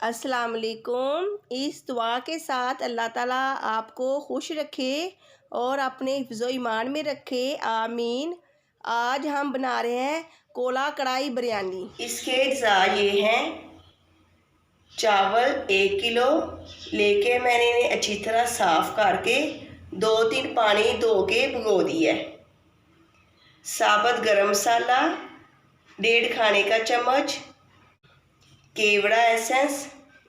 अस्सलाम वालेकुम। इस दुआ के साथ अल्लाह ताला आपको खुश रखे और अपने हिफ्ज़ो ईमान में रखे, आमीन। आज हम बना रहे हैं कोला कढ़ाई बिरयानी। इसके अज्जा ये हैं। चावल 1 किलो लेके मैंने इन्हें अच्छी तरह साफ़ करके 2-3 पानी धो के भिगो दिया है। साबुत गरम मसाला 1.5 खाने का चम्मच, केवड़ा एसेंस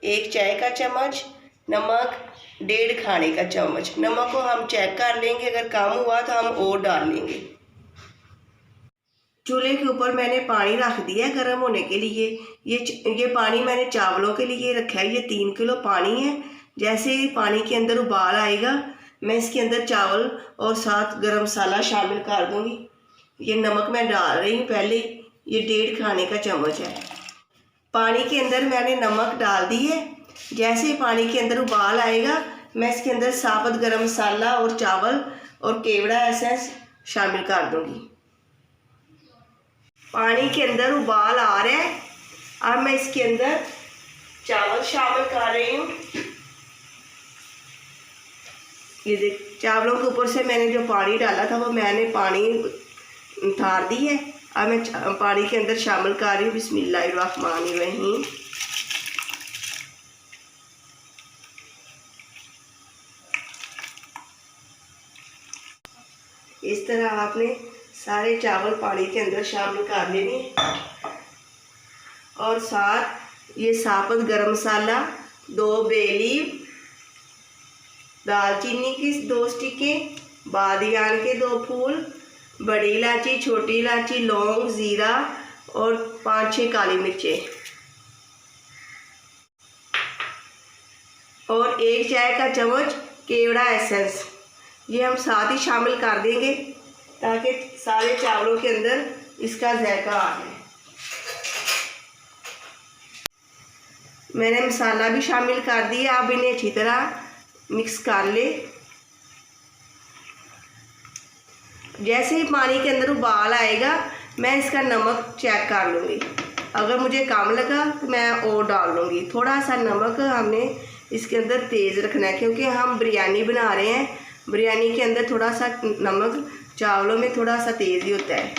1 चाय का चम्मच, नमक 1.5 खाने का चम्मच। नमक को हम चेक कर लेंगे, अगर कम हुआ तो हम और डाल लेंगे। चूल्हे के ऊपर मैंने पानी रख दिया है गर्म होने के लिए। ये पानी मैंने चावलों के लिए रखा है। ये 3 किलो पानी है। जैसे ही पानी के अंदर उबाल आएगा मैं इसके अंदर चावल और साथ गरम मसाला शामिल कर दूंगी। ये नमक मैं डाल रही हूँ पहले, ये 1.5 खाने का चम्मच है। पानी के अंदर मैंने नमक डाल दी है। जैसे ही पानी के अंदर उबाल आएगा मैं इसके अंदर साबुत गरम मसाला और चावल और केवड़ा एसेंस शामिल कर दूंगी। पानी के अंदर उबाल आ रहा है। अब मैं इसके अंदर चावल शामिल कर रही हूँ। ये देख, चावलों के ऊपर से मैंने जो पानी डाला था वो मैंने पानी उतार दी है। अब मैं पानी के अंदर शामिल कर रही हूँ। बिस्मिल्लाहिर्रहमानिर्रहीम। इस तरह आपने सारे चावल पानी के अंदर शामिल कर लेने और साथ ये साबुत गरम मसाला, 2 बे लीफ, दालचीनी की 2 स्टिकें, बादियान के 2 फूल, बड़ी इलायची, छोटी इलायची, लौंग, ज़ीरा और 5-6 काली मिर्चें और 1 चाय का चम्मच केवड़ा एसेंस। ये हम साथ ही शामिल कर देंगे ताकि सारे चावलों के अंदर इसका जायका आ जाए। मैंने मसाला भी शामिल कर दिया। अब इन्हें अच्छी तरह मिक्स कर ले। जैसे ही पानी के अंदर उबाल आएगा मैं इसका नमक चेक कर लूँगी। अगर मुझे कम लगा तो मैं और डाल लूँगी। थोड़ा सा नमक हमने इसके अंदर तेज़ रखना है क्योंकि हम बिरयानी बना रहे हैं। बिरयानी के अंदर थोड़ा सा नमक चावलों में थोड़ा सा तेज़ ही होता है।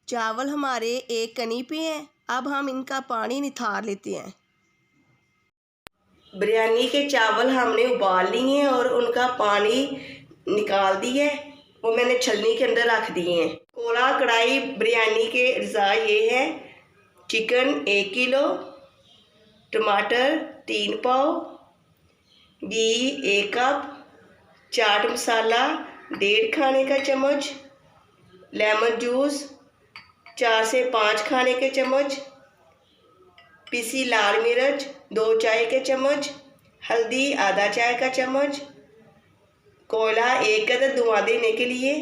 चावल हमारे एक कनी पे हैं। अब हम इनका पानी निथार लेते हैं। बिरयानी के चावल हमने उबाल लिए हैं और उनका पानी निकाल दिया है। वो मैंने छलनी के अंदर रख दिए हैं। कोला कढ़ाई बिरयानी के अज्जा ये है। चिकन 1 किलो, टमाटर 3 पाव, घी 1 कप, चाट मसाला 1.5 खाने का चम्मच, लेमन जूस 4 से 5 खाने के चम्मच, पिसी लाल मिर्च 2 चाय के चम्मच, हल्दी आधा चाय का चम्मच, कोयला 1 अदद धुआं देने के लिए,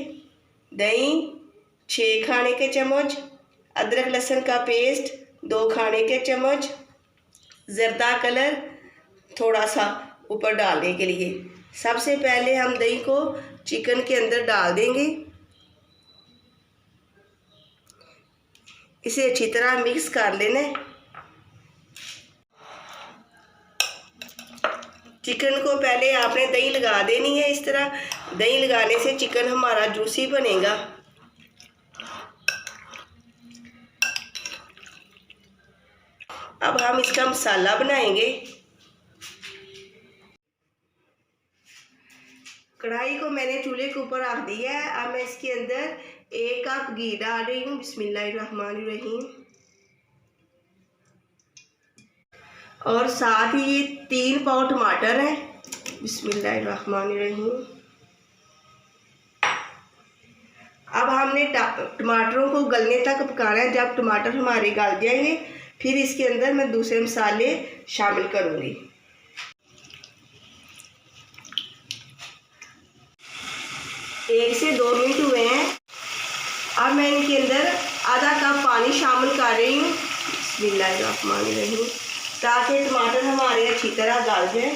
दही 6 खाने के चम्मच, अदरक लहसुन का पेस्ट 2 खाने के चम्मच, ज़र्दा कलर थोड़ा सा ऊपर डालने के लिए। सबसे पहले हम दही को चिकन के अंदर डाल देंगे। इसे अच्छी तरह मिक्स कर लेना है। चिकन को पहले आपने दही लगा देनी है। इस तरह दही लगाने से चिकन हमारा जूसी बनेगा। अब हम इसका मसाला बनाएंगे। कढ़ाई को मैंने चूल्हे के ऊपर रख दिया है। अब मैं इसके अंदर 1 कप घी डाल रही हूँ। बिस्मिल्लाहिर्रहमानिर्रहीम। और साथ ही ये 3 पाव टमाटर हैं। बिस्मिल्लाहिर्रहमानिर्रहीम। अब हमने टमाटरों को गलने तक पकाना है। जब टमाटर हमारे गल जाएंगे फिर इसके अंदर मैं दूसरे मसाले शामिल करूँगी। 1 से 2 मिनट हुए हैं। अब मैं इनके अंदर आधा कप पानी शामिल कर रही हूँ। बिस्मिल्लाहिर्रहमानिर्रहीम, ताकि टमाटर हमारे अच्छी तरह गल जाए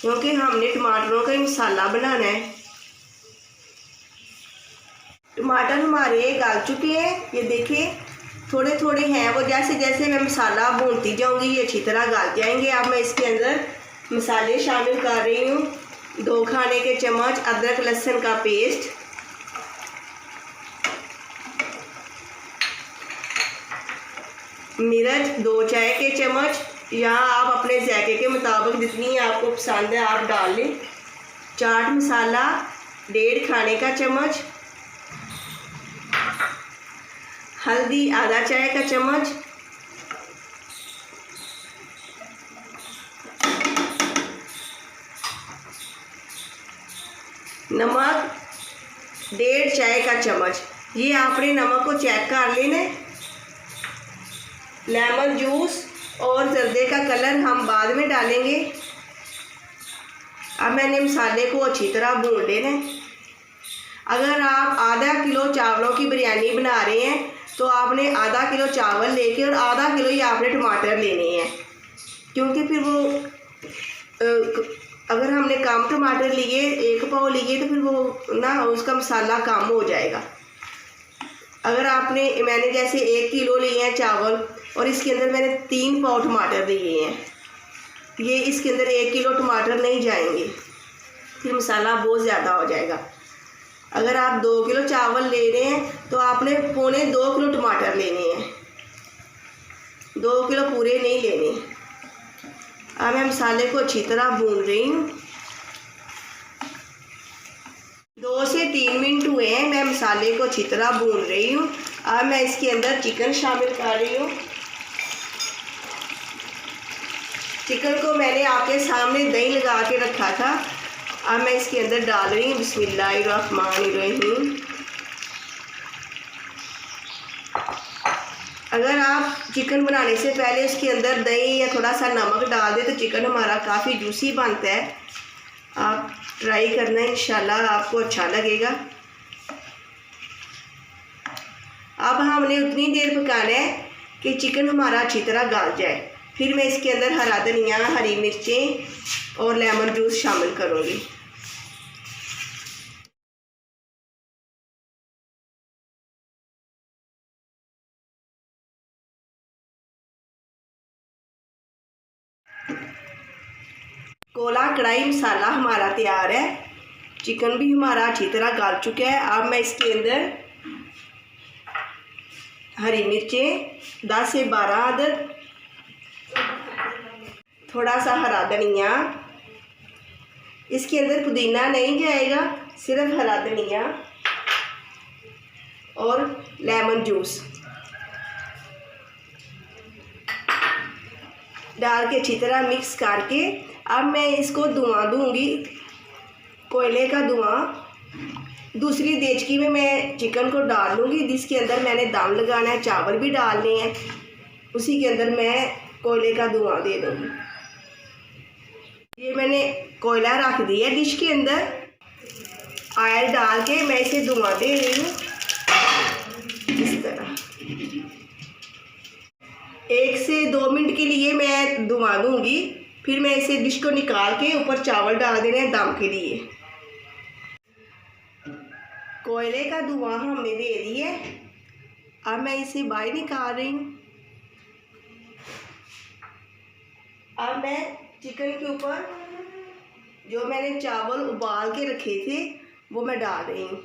क्योंकि हमने टमाटरों का ही मसाला बनाना है। टमाटर हमारे गल चुके हैं, ये देखें थोड़े थोड़े हैं, वो जैसे जैसे मैं मसाला भूनती जाऊंगी ये अच्छी तरह गल जाएंगे। अब मैं इसके अंदर मसाले शामिल कर रही हूँ। 2 खाने के चम्मच अदरक लहसुन का पेस्ट, मिर्च 2 चाय के चम्मच, यहाँ आप अपने जायके के मुताबिक जितनी आपको पसंद है आप डाल लें। चाट मसाला 1.5 खाने का चम्मच, हल्दी आधा चाय का चम्मच, नमक 1.5 चाय का चम्मच, ये आपने नमक को चेक कर लेना है। लेमन जूस और जर्दे का कलर हम बाद में डालेंगे। अब मैंने मसाले को अच्छी तरह भून लेना है। अगर आप आधा किलो चावलों की बिरयानी बना रहे हैं तो आपने आधा किलो चावल लेके और आधा किलो ही आपने टमाटर लेने हैं, क्योंकि फिर वो अगर हमने कम टमाटर लिए 1 पाव लिए तो फिर वो ना उसका मसाला कम हो जाएगा। अगर आपने मैंने जैसे 1 किलो लिए हैं चावल और इसके अंदर मैंने 3 पाव टमाटर लिए हैं, ये इसके अंदर 1 किलो टमाटर नहीं जाएंगे, फिर मसाला बहुत ज़्यादा हो जाएगा। अगर आप 2 किलो चावल ले रहे हैं तो आपने 1.25 किलो टमाटर लेने हैं, 2 किलो पूरे नहीं लेने। अब मैं मसाले को अच्छी तरह भून रही हूँ। 2 से 3 मिनट हुए हैं, मैं मसाले को अच्छी तरह भून रही हूँ। अब मैं इसके अंदर चिकन शामिल कर रही हूँ। चिकन को मैंने आपके सामने दही लगा के रखा था, अब मैं इसके अंदर डाल रही हूँ। बिस्मिल्लाहिर्रहमानिर्रहीम। अगर आप चिकन बनाने से पहले उसके अंदर दही या थोड़ा सा नमक डाल दें तो चिकन हमारा काफ़ी जूसी बनता है। आप ट्राई करना, इंशाल्लाह आपको अच्छा लगेगा। अब हमने उतनी देर पकाना है कि चिकन हमारा अच्छी तरह गल जाए। फिर मैं इसके अंदर हरा धनिया, हरी मिर्चें और लेमन जूस शामिल करूँगी। कोला कढ़ाई मसाला हमारा तैयार है। चिकन भी हमारा अच्छी तरह गल चुका है। अब मैं इसके अंदर हरी मिर्चें 10 से 12 अदद, थोड़ा सा हरा धनिया, इसके अंदर पुदीना नहीं जाएगा, सिर्फ हरा धनिया और लेमन जूस डाल के अच्छी तरह मिक्स करके अब मैं इसको धुआं दूंगी, कोयले का धुआं। दूसरी देचकी में मैं चिकन को डाल लूँगी, जिसके अंदर मैंने दम लगाना है, चावल भी डालने हैं, उसी के अंदर मैं कोयले का धुआं दे दूँगी। ये मैंने कोयला रख दिया डिश के अंदर, ऑयल डाल के मैं इसे धुआं दे रही हूँ इस तरह। 1 से 2 मिनट के लिए मैं धुआं दूँगी, फिर मैं इसे डिश को निकाल के ऊपर चावल डाल देने हैं दम के लिए। कोयले का धुआं हमने दे दिया, अब मैं इसे बाहर निकाल रही हूँ। अब मैं चिकन के ऊपर जो मैंने चावल उबाल के रखे थे वो मैं डाल रही हूँ।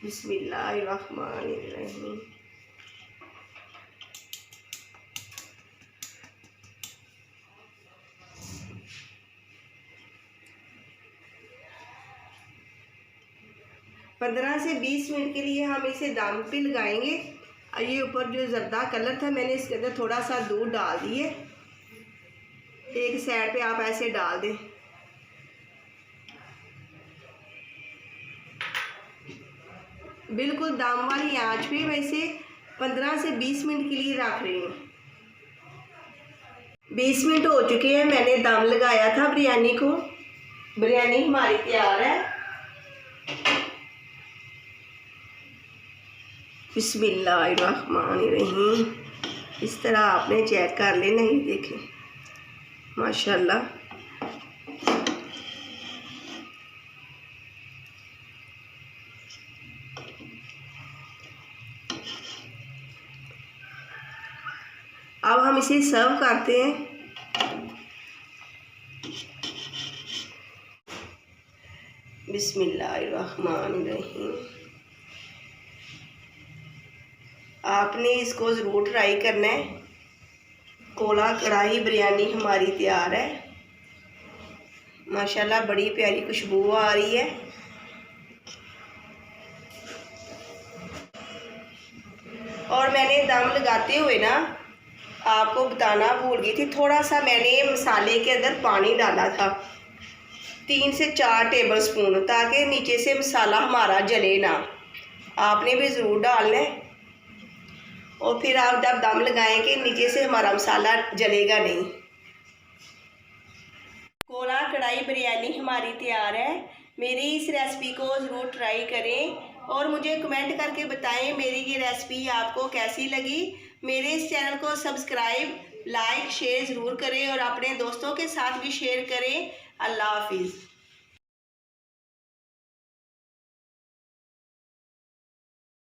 बिस्मिल्लाहिर्रहमानिर्रहीम। पंद्रह से 20 मिनट के लिए हम इसे दम पे लगाएंगे। ये ऊपर जो जर्दा कलर था मैंने इसके अंदर थोड़ा सा दूध डाल दिए, एक साइड पे आप ऐसे डाल दें। बिल्कुल दम वाली आंच पे मैं इसे 15 से 20 मिनट के लिए रख रही हूँ। 20 मिनट हो चुके हैं, मैंने दम लगाया था बिरयानी को। बिरयानी हमारी तैयार है। बिस्मिल्लाहिर्रहमानिर्रहीम। इस तरह आपने चेक कर लेना, ही देखें माशाल्लाह। अब हम इसे सर्व करते हैं। बिस्मिल्लाहिर्रहमानिर्रहीम। आपने इसको ज़रूर ट्राई करना है। कोला कढ़ाई बिरयानी हमारी तैयार है। माशाल्लाह बड़ी प्यारी खुशबू आ रही है। और मैंने दम लगाते हुए ना आपको बताना भूल गई थी, थोड़ा सा मैंने मसाले के अंदर पानी डाला था, 3 से 4 टेबल स्पून, ताकि नीचे से मसाला हमारा जले ना। आपने भी ज़रूर डालना है। और फिर आप जब दम लगाएंगे नीचे से हमारा मसाला जलेगा नहीं। कोला कढ़ाई बिरयानी हमारी तैयार है। मेरी इस रेसिपी को ज़रूर ट्राई करें और मुझे कमेंट करके बताएं मेरी ये रेसिपी आपको कैसी लगी। मेरे इस चैनल को सब्सक्राइब, लाइक, शेयर ज़रूर करें और अपने दोस्तों के साथ भी शेयर करें। अल्लाह हाफिज़।